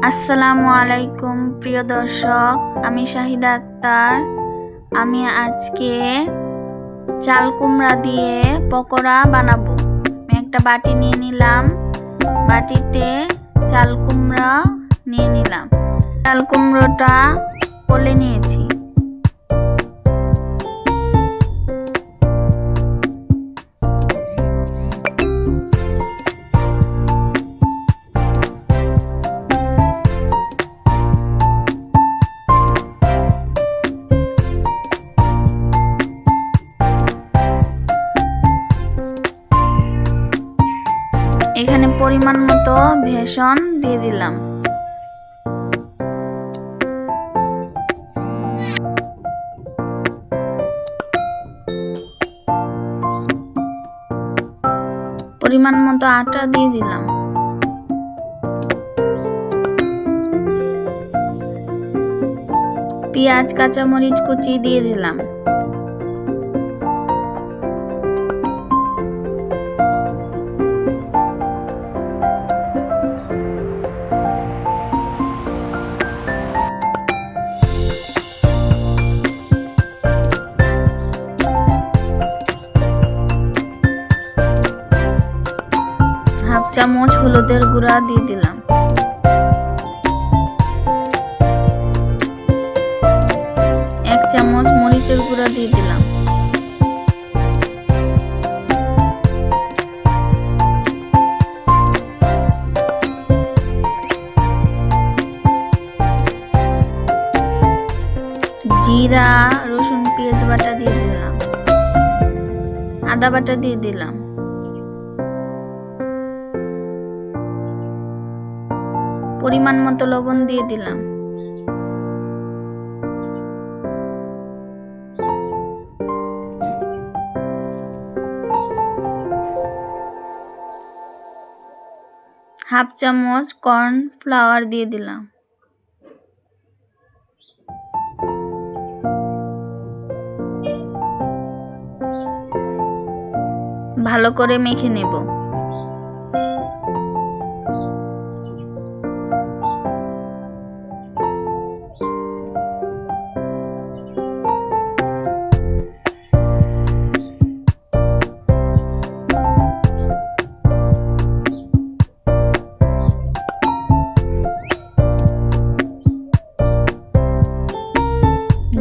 আসসালামু আলাইকুম প্রিয় দর্শক, আমি শাহিদা আক্তার। আমি আজকে চাল কুমড়া দিয়ে পকোড়া বানাবো। আমি একটা বাটি নিয়ে নিলাম, বাটিতে চাল কুমড়া নিয়ে নিলাম। চাল কুমড়োটা কোলে নিয়েছি। এখানে পরিমাণ মতো বেসন দিয়ে দিলাম। পরিমাণ মতো আটা দিয়ে দিলাম। পেঁয়াজ কাঁচামরিচ কুচি দিয়ে দিলাম। হাফ চামচ হলুদের গুঁড়া দিয়ে দিলাম। এক চামচ মরিচের গুঁড়া দিয়ে দিলাম। জিরা রসুন পেঁয়াজ বাটা দিয়ে দিলাম। আদা বাটা দিয়ে দিলাম। পরিমাণ মতো লবণ দিয়ে দিলাম। হাফ চামচ কর্নফ্লাওয়ার দিয়ে দিলাম। ভালো করে মেখে নেব।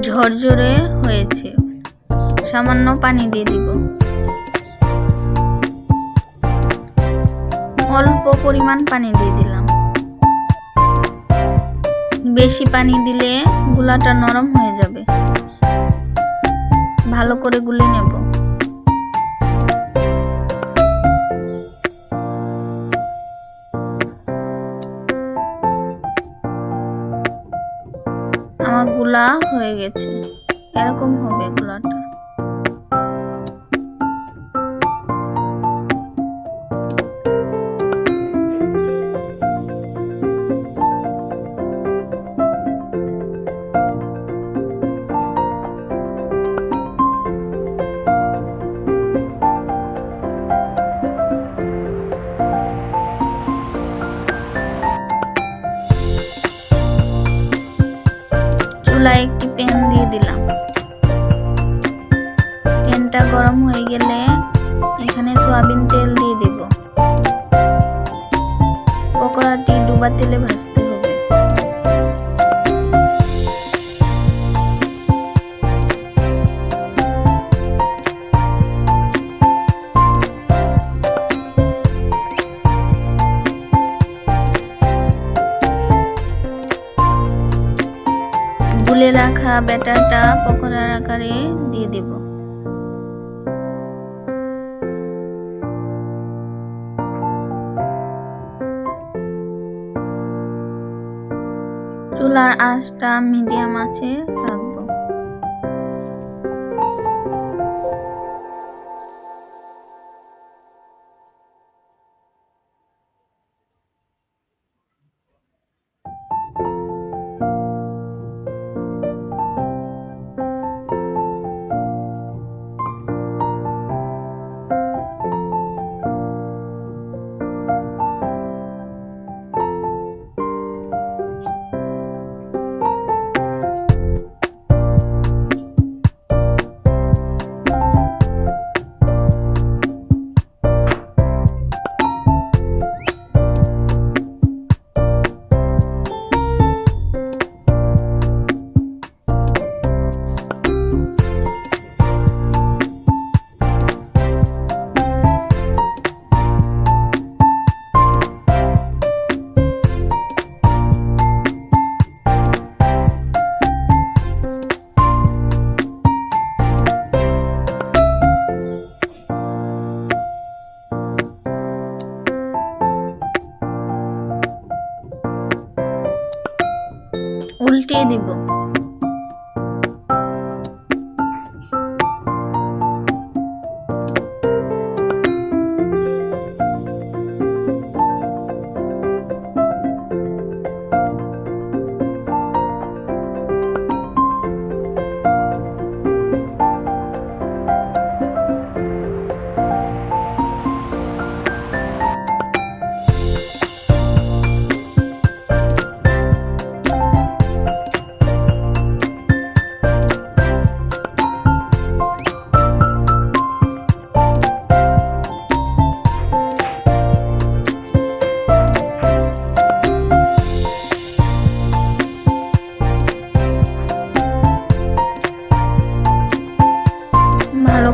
ঝরঝরে হয়েছে, সামান্য পানি দিয়ে দিব। অল্প পরিমাণ পানি দিয়ে দিলাম। বেশি পানি দিলে গুলাটা নরম হয়ে যাবে। ভালো করে গুলে নেব। আমার গুলা হয়ে গেছে, এরকম হবে গুলাটা। চুলায় একটি প্যান দিয়ে দিলাম। প্যানটা গরম হয়ে গেলে এখানে সয়াবিন তেল দিয়ে দেব। পকোড়াটি ডুবা তেলে ভাজতে হবে। গুলে রাখা ব্যাটারটা পকোড়ার আকারে দিয়ে দেব। চুলার আঁচটা মিডিয়াম আঁচে রাখবো।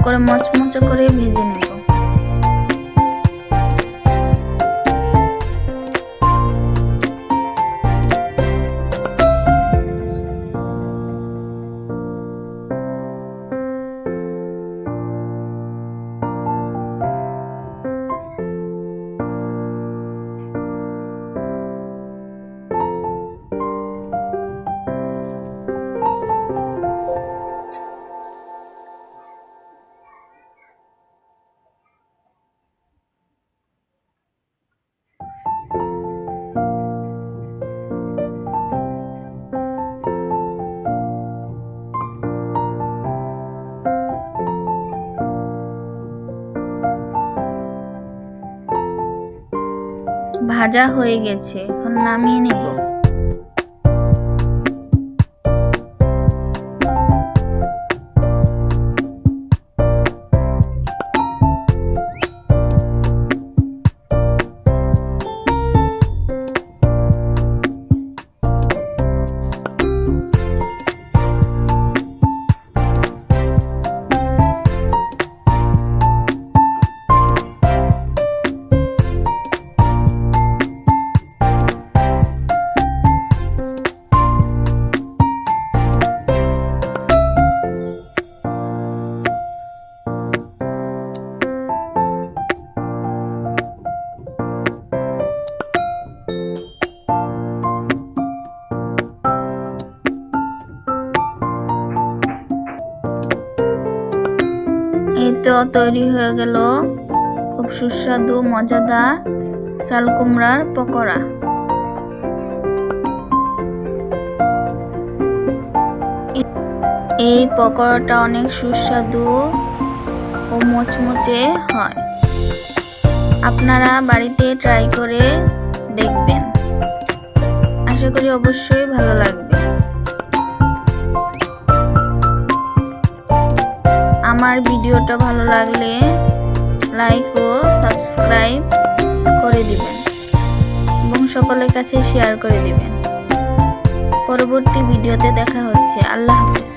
করে মচমচে করে ভেজে নেব। ভাজা হয়ে গেছে, এখন নামিয়ে নেব। এই তো তৈরি হয়ে গেল খুব সুস্বাদু মজাদার চাল কুমড়ার পকোড়া। এই পকোড়াটা অনেক সুস্বাদু ও মচমচে হয়। আপনারা বাড়িতে ট্রাই করে দেখবেন, আশা করি অবশ্যই ভালো লাগবে। আমার ভিডিওটা ভালো লাগলে লাইক ও সাবস্ক্রাইব করে দিবেন এবং সকলের কাছে শেয়ার করে দিবেন। পরবর্তী ভিডিওতে দেখা হচ্ছে। আল্লাহ হাফেজ।